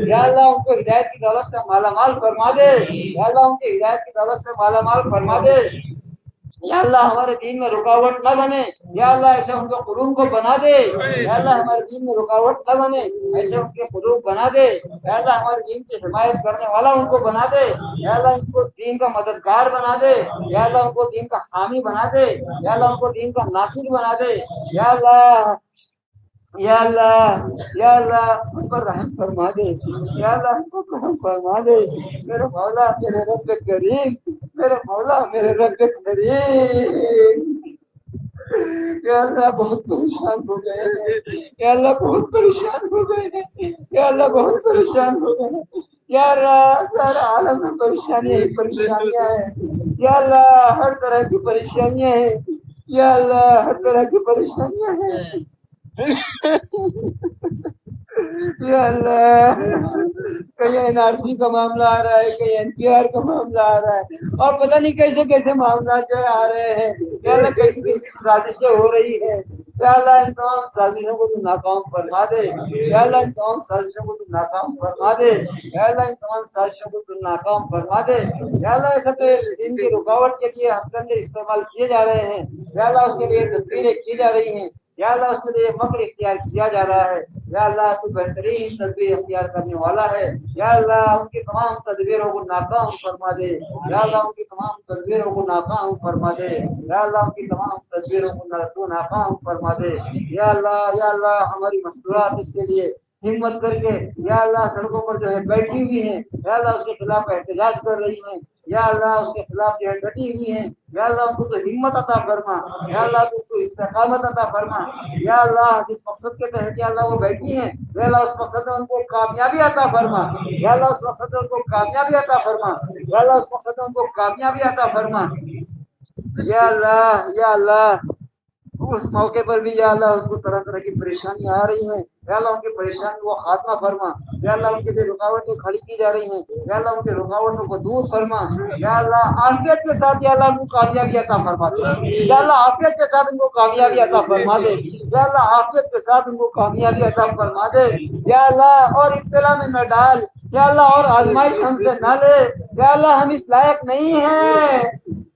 Speaker 2: یا اللہ ان کو ہدایت کی دولت سے مالا مال فرما دے، یا اللہ ان کی ہدایت کی دولت سے مالا مال فرما دے، یا اللہ ہمارے دین میں رکاوٹ نہ بنے، یا اللہ ایسے ان کے قلوب کو بنا دے، یا اللہ ہمارے دین میں رکاوٹ نہ بنے ایسے ان کے قلوب بنا دے، یا اللہ ہمارے دین کی حمایت کرنے والا ان کو بنا دے، یا اللہ ان کو دین کا مددگار بنا دے، یا اللہ ان کو دین کا حامی بنا دے، یا اللہ ان کو دین کا ناصر بنا دے، یا اللہ، یا اللہ، یا اللہ ان پر رحم فرما دے، یا اللہ ان کو کرم فرما دے، میرے مولا میرے رب کریم، میرے مولا میرے رب کریم، یا اللہ بہت پریشان ہو گئے ہیں، یا اللہ بہت پریشان ہو گئے ہیں، یا اللہ بہت پریشان ہو گئے ہیں، یا اللہ سارا عالم میں پریشانیاں ہی پریشانیاں ہیں، یا اللہ ہر طرح کی پریشانیاں ہیں، یا اللہ ہر طرح کی پریشانیاں ہیں، یا اللہ کہیں این آر سی کا معاملہ آ رہا ہے, کہیں این پی آر کا معاملہ آ رہا ہے, اور پتہ نہیں کیسے کیسے معاملات جو ہے آ رہے ہیں. یا اللہ کیسی کیسی سازشیں ہو رہی ہیں. یا اللہ ان تمام سازشوں کو تو ناکام فرما دے. یا اللہ ان تمام سازشوں کو تو ناکام فرما دے. یا اللہ ان تمام سازشوں کو تو ناکام فرما دے. یا اللہ ایسا تو دین کی رکاوٹ کے لیے ہتھ کنڈے استعمال کیے جا رہے ہیں. یا اللہ اس کے لیے تدبیریں کی جا رہی ہیں. یا اللہ اس کے لیے مکر اختیار کیا جا رہا ہے. یا اللہ تو بہترین تدبیر اختیار کرنے والا ہے. یا اللہ ان کی تمام تدبیروں کو ناکام فرما دے. یا اللہ ان کی تمام تدبیروں کو ناکام فرما دے. یا اللہ ان کی تمام تدبیروں کو ناکام فرما دے. یا اللہ ہماری مستورات اس کے لیے ہمت کر کے یا اللہ سڑکوں پر جو ہے بیٹھی ہوئی ہیں. یا اللہ اس کے خلاف احتجاج کر رہی ہیں. یا اللہ اس کے خلاف جو ہے ڈٹی ہوئی ہیں. یا اللہ ان کو تو ہمت عطا فرما. یا اللہ ان کو استقامت عطا فرما. یا اللہ جس مقصد کے تحت یا اللہ وہ بیٹھی ہیں, یا اللہ اس مقصد میں ان کو کامیابی عطا فرما. یا اللہ اس مقصد میں ان کو کامیابی عطا فرما. یا اللہ اس مقصد میں ان کو کامیابی عطا فرما. یا اللہ اس موقع پر بھی یا اللہ ان کو طرح طرح کی پریشانیاں آ رہی ہیں. یا اللہ ان کی پریشانی کو خاتمہ فرما. یا اللہ ان کے لیے رکاوٹیں کھڑی کی جا رہی ہیں. یا اللہ ان کی رکاوٹوں کو دور فرما. یا اللہ عافیت کے ساتھ یا اللہ ان کو کامیابی عطا فرما دے. یا اللہ عافیت کے ساتھ ان کو کامیابی عطا فرما دے. یا اللہ عافیت کے ساتھ ان کو کامیابی عطا فرما دے. یا اللہ اور ابتلا میں نہ ڈال. یا اللہ اور آزمائش ہم سے نہ لے. یا اللہ ہم اس لائق نہیں ہیں.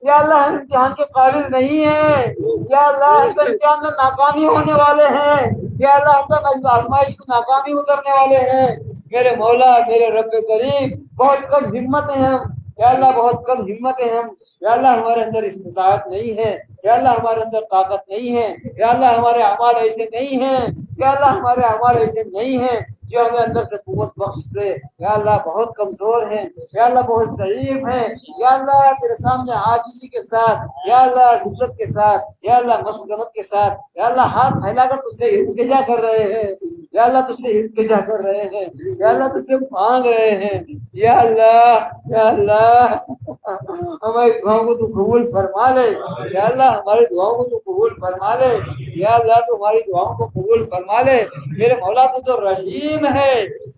Speaker 2: یا اللہ ہم امتحان کے قابل نہیں ہیں. یا اللہ ہم تو امتحان میں ناکامی ہونے والے ہیں. یا اللہ ہم تو آزمائش میں ناکامی اترنے والے ہیں. میرے مولا میرے رب کریم بہت کم ہمت ہیں ہم. یا اللہ بہت کم ہمت ہیں ہم. یا اللہ ہمارے اندر استطاعت نہیں ہے. یا اللہ ہمارے اندر طاقت نہیں ہے. یا اللہ ہمارے اعمال ایسے نہیں ہیں. یا اللہ ہمارے اعمال ایسے نہیں ہیں جو ہمیں اندر سے قوت بخش دے. یا اللہ بہت کمزور ہیں. یا اللہ بہت ضعیف ہیں. یا اللہ تیرے سامنے عاجزی کے ساتھ یا اللہ ذلت کے ساتھ یا اللہ مسکنت کے ساتھ یا اللہ ہاتھ پھیلا کر تجھ سے التجا کر رہے ہیں. یا اللہ تجھ سے التجا کر رہے ہیں. یا اللہ تجھ سے مانگ رہے ہیں. یا اللہ ہماری دعاؤں کو تو قبول فرما لے. یا اللہ ہماری دعاؤں کو تو قبول فرما لے. یا اللہ تو ہماری دعاؤں کو قبول فرما لے. میرے مولا تو رحیم ہے.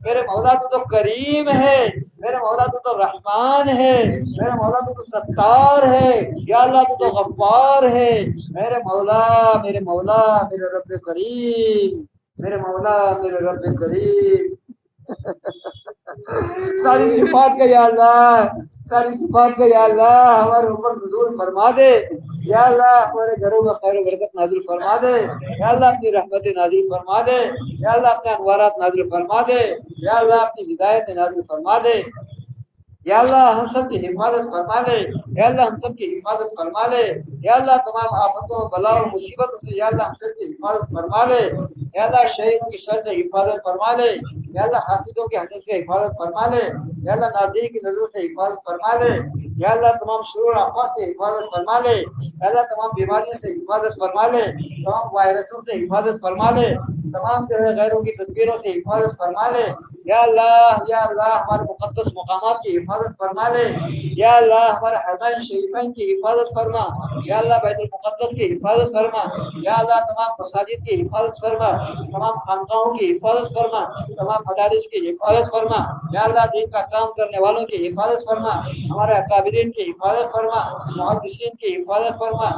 Speaker 2: میرے مولا تو کریم ہے. میرے مولا تو رحمان ہے. میرے مولا تو ستار ہے. یا اللہ تو غفار ہے. میرے مولا میرے رب کریم. میرے مولا میرے رب کریم ساری صفات کا یا اللہ ساری صفات کا یا اللہ ہمارے اوپر نزول فرما دے. یا اللہ ہمارے گھروں میں خیر و برکت نازل فرما دے. یا اللہ اپنی رحمت نازل فرما دے. یا اللہ اپنے انوارات نازل فرما دے. یا اللہ اپنی ہدایت نازل فرما دے. یا اللہ ہم سب کی حفاظت فرما لے. یا اللہ ہم سب کی حفاظت فرما لے. یا اللہ تمام آفتوں بلاؤں مصیبتوں سے یا اللہ ہم سب کی حفاظت فرما لے. یا اللہ شہیدوں کی شر سے حفاظت فرما لے. یا اللہ حاسدوں کے حسد سے حفاظت فرما لے. یا اللہ ناظرین کی نظروں سے حفاظت فرما لے. یا اللہ تمام شرور آفات سے حفاظت فرما لے. یا اللہ تمام بیماریوں سے حفاظت فرما لے. تمام وائرسوں سے حفاظت فرما لے. تمام جو ہے غیروں کی تدبیروں سے حفاظت فرما لے. یا اللہ ہمارے مقدس مقامات کی حفاظت فرما لے. یا اللہ ہمارے حرمین شریفین کی حفاظت فرما. یا اللہ بیت المقدس کی حفاظت فرما. یا اللہ تمام مساجد کی حفاظت فرما. تمام خانقاہوں کی حفاظت فرما. تمام مدارس کی حفاظت فرما. یا اللہ دین کا کام کرنے والوں کی حفاظت فرما. ہمارے اکابرین کی حفاظت فرما. محدثین کی حفاظت فرما.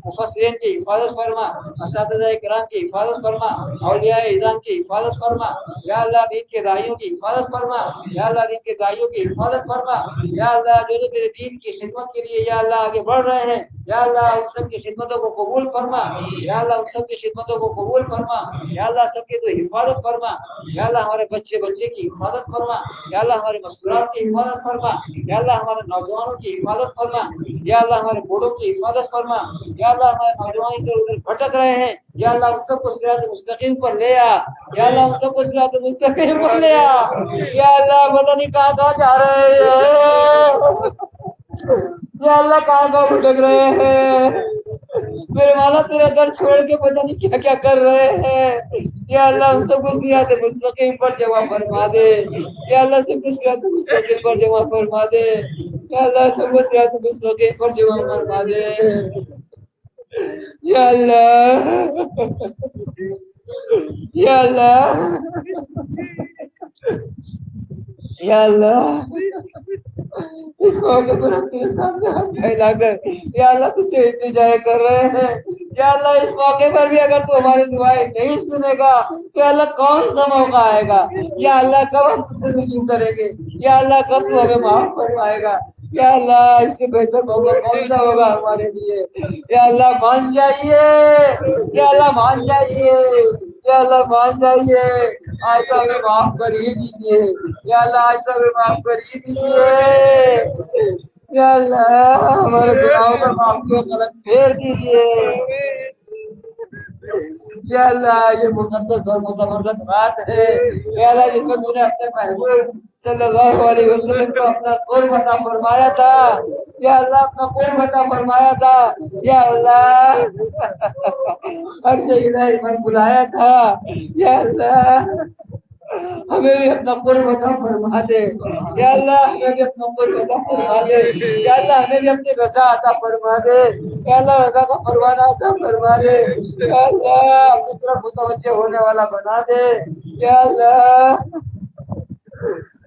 Speaker 2: مفسرین کی حفاظت فرما. اساتذہ کرام کی حفاظت فرما. اولیاء اعظام کی حفاظت فرما. یا اللہ دین کے داعیوں کی حفاظت فرما. یا اللہ دین کے داعیوں کی حفاظت فرما. یا اللہ جو تیرے دین کی خدمت کے لیے یا اللہ آگے بڑھ رہے ہیں یا اللہ ان سب کی خدمتوں کو قبول فرما. یا اللہ ان سب کی خدمتوں کو قبول فرما. یا اللہ سب کی تو حفاظت فرما. یا اللہ ہمارے بچے کی حفاظت فرما. یا اللہ ہمارے مستورات کی حفاظت فرما. یا اللہ ہمارے نوجوانوں کی حفاظت فرما. یا اللہ ہمارے بوڑھوں کی حفاظت فرما. یا اللہ ہمارے نوجوان ادھر ادھر بھٹک رہے ہیں یا اللہ ان سب کو صراط مستقیم پر لے آ. یا اللہ ان سب کو صراط مستقیم پر لے آ. یا اللہ پتہ نہیں کہاں کہاں جا رہے ہیں. یا اللہ کہاں کہاں بھٹک رہے ہیں. میرے مولا تیرا در چھوڑ کے پتہ نہیں کیا کیا کر رہے ہیں. یا اللہ ان سب کو صراط مستقیم پر جمع فرما دے. یا اللہ سب کو صراط مستقیم پر جمع فرما دے. یا اللہ سب کو صراط مستقیم پر جمع فرما دے. یا اللہ یا اللہ یا اللہ اس موقع پر ہم تیرے سامنے ہاتھ پھیلا کر یا اللہ تجھ سے التجا کر رہے ہیں یا اللہ اس موقع پر بھی اگر تو ہماری دعائیں نہیں سنے گا تو یا اللہ کون سا موقع آئے گا یا اللہ کب ہم تجھ سے رجوع کریں گے یا اللہ کب تو ہمیں معاف فرمائے گا یا اللہ اس سے بہتر موقع کون سا ہوگا ہمارے لیے یا اللہ مان جائیے یا اللہ مان جائیے یا اللہ مان جائیے آج تو ہمیں معاف کر ہی دیجیے یا اللہ آج تو ہمیں معاف کر ہی دیجیے یا اللہ ہمارے گناہوں پر معافی و غلط پھیر دیجیے یا اللہ یہ مقدس اور متبرک رات ہے یا اللہ جس میں تو نے اپنے محبوب صلی اللہ علیہ وسلم کو اپنا قرب عطا فرمایا تھا یا اللہ اپنا قرب عطا فرمایا تھا یا اللہ ہر سے الہی پر بلایا تھا یا اللہ ہمیں بھی اپنا قرب عطا فرما دے یا اللہ ہمیں بھی اپنا قرب عطا فرما دے یا اللہ ہمیں بھی اپنی رضا عطا فرما دے یا اللہ رضا کا پروانہ عطا فرما دے یا اللہ اپنی طرف متوجہ ہونے والا بنا دے یا اللہ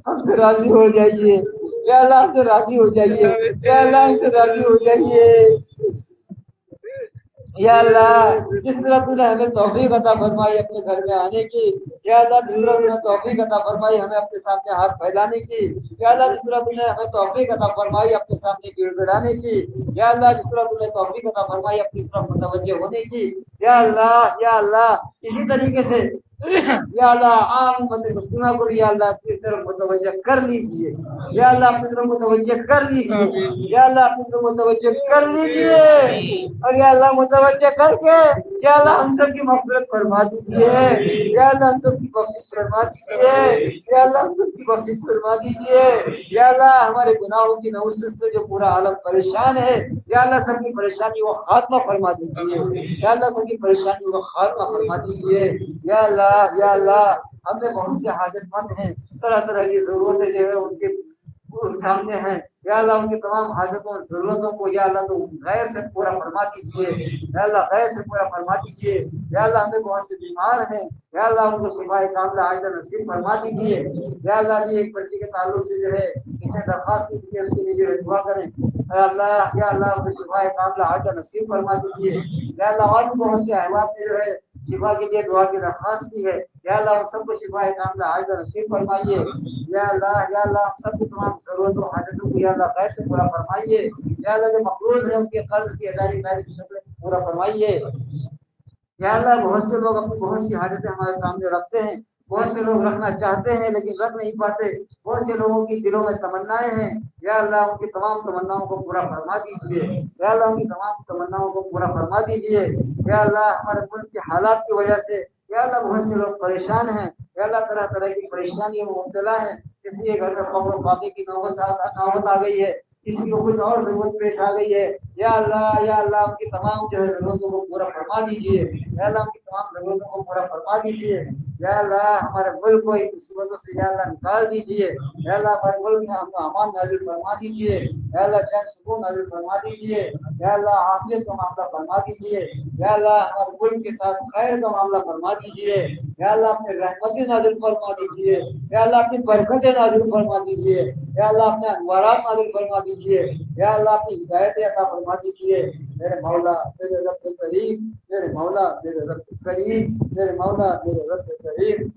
Speaker 2: ہم سے راضی ہو جائیے یا اللہ ہم سے راضی ہو جائیے یا اللہ ہم سے راضی ہو جائیے یا اللہ جس طرح تو نے ہمیں توفیق عطا فرمائی اپنے گھر میں آنے کی یا اللہ جس طرح تو نے توفیق عطا فرمائی ہمیں اپنے سامنے ہاتھ پھیلانے کی یا اللہ جس طرح تو نے ہمیں توفیق عطا فرمائی اپنے سامنے گڑ گڑانے کی یا اللہ جس طرح تو نے توفیق عطا فرمائی اپنی طرف متوجہ ہونے کی یا اللہ اسی طریقے سے یا اللہ عام امت مسلمہ کو یا اللہ اپنی طرف متوجہ کر لیجئے یا اللہ اپنی طرف متوجہ کر لیجئے یا اللہ اپنی طرف متوجہ کر لیجئے اور یا اللہ متوجہ کر کے یا اللہ ہم سب کی مغفرت فرما دیجئے یا اللہ ہم سب کی بخشش فرما دیجئے یا اللہ ہم سب کی بخشش فرما دیجئے یا اللہ ہمارے گناہوں کی نوسط سے جو پورا عالم پریشان ہے یا اللہ سب کی پریشانی وہ خاتمہ فرما دیجئے یا اللہ سب کی پریشانی وہ خاتمہ فرما دیجئے یا اللہ ہم میں بہت سے حاجت مند ہیں طرح طرح کی ضرورتیں جو ہے ان کے سامنے ہیں یا اللہ ان کی تمام حاجتوں ضرورتوں کو یا اللہ تو غیر سے پورا فرما دیجیے یا اللہ غیر سے پورا فرما دیجیے یا اللہ ہمیں بہت سے بیمار ہیں یا اللہ ان کو شفائے کاملہ عاجلہ نصیب فرما دیجیے یا اللہ جی ایک بچے کے تعلق سے جو ہے اس نے درخواست کی تھی اس کے لیے جو ہے دعا کریں یا اللہ ان کو شفائے کاملہ عاجلہ نصیب فرما دیجیے یا اللہ اور بھی بہت سے احباب نے جو ہے شفا کے لیے دعا کی درخواست کی ہے یا اللہ ہم سب کو شفا کاملہ عاجلہ نصیب فرمائیے یا اللہ ہم سب کی تمام ضرورتوں حاجتوں کو یا اللہ غیر سے پورا فرمائیے یا اللہ جو مقروض ہیں ان کے قرض کی ادائیگی کی شکل میں پورا فرمائیے یا اللہ بہت سے لوگ اپنی بہت سی حاجتیں ہمارے سامنے رکھتے ہیں بہت سے لوگ رکھنا چاہتے ہیں لیکن رکھ نہیں پاتے بہت سے لوگوں کی دلوں میں تمنائیں ہیں یا اللہ ان کی تمام تمناؤں کو پورا فرما دیجیے یا اللہ ان کی تمام تمناؤں کو پورا فرما دیجیے یا اللہ ہمارے ملک کے حالات کی وجہ سے یا اللہ بہت سے لوگ پریشان ہیں یا اللہ طرح طرح کی پریشانیوں میں مبتلا ہیں کسی کے گھر میں فقر و فاقے کی نوبت آ گئی ہے کسی کو کچھ اور ضرورت پیش آ گئی ہے یا اللہ ان کی تمام جو ہے ضرورتوں کو پورا فرما دیجیے یا اللہ ان کی تمام ضرورتوں کو پورا فرما دیجیے یا اللہ ہمارے ملک کو ان مصیبتوں سے یا اللہ نکال دیجیے یا اللہ ہمارے ملک میں امن و امان نازل فرما دیجیے یا اللہ چین سکون نازل فرما دیجیے یا اللہ عافیت کا معاملہ فرما دیجیے یا اللہ ہمارے ملک کے ساتھ خیر کا معاملہ فرما دیجیے یا اللہ اپنے رحمتیں نازل فرما دیجیے یا اللہ اپنی برکتیں نازل فرما دیجیے یا اللہ اپنے انوارات نازل فرما دیجیے یا اللہ اپنی ہدایتیں عطا فرما دیجیے میرے مولا میرے رب کریم میرے مولا میرے رب کریم میرے مولا میرے رب کریم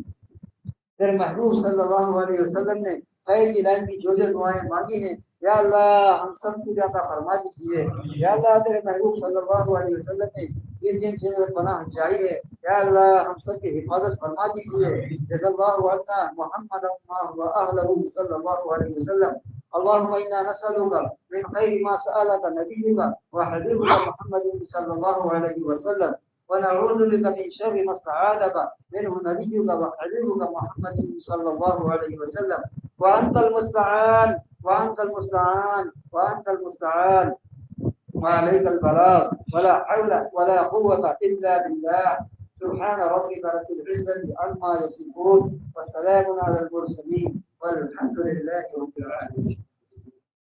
Speaker 2: میرے محبوب صلی اللہ علیہ وسلم نے خیر کی لائن کی جو دعائیں مانگی ہیں یا اللہ ہم سب کو عطا فرما دیجیے یا اللہ تیرے محبوب صلی اللہ علیہ وسلم نے جن جن چیزوں پناہ چاہیے یا اللہ ہم سب کی حفاظت فرما دیجیے جزا اللہ عنا محمد و اہلہ صلی اللہ علیہ وسلم اللهم انا نسألك من خير ما سألك نبيك وحبيبك محمد صلى الله عليه وسلم ونعوذ بك من شر ما استعاذك منه نبيك وحبيبك محمد صلى الله عليه وسلم وأنت المستعان وأنت المستعان وأنت المستعان وعليك البلاغ ولا حول ولا قوة إلا بالله سبحان ربك رب العزة عما يصفون وسلام على المرسلين والحمد لله رب العالمين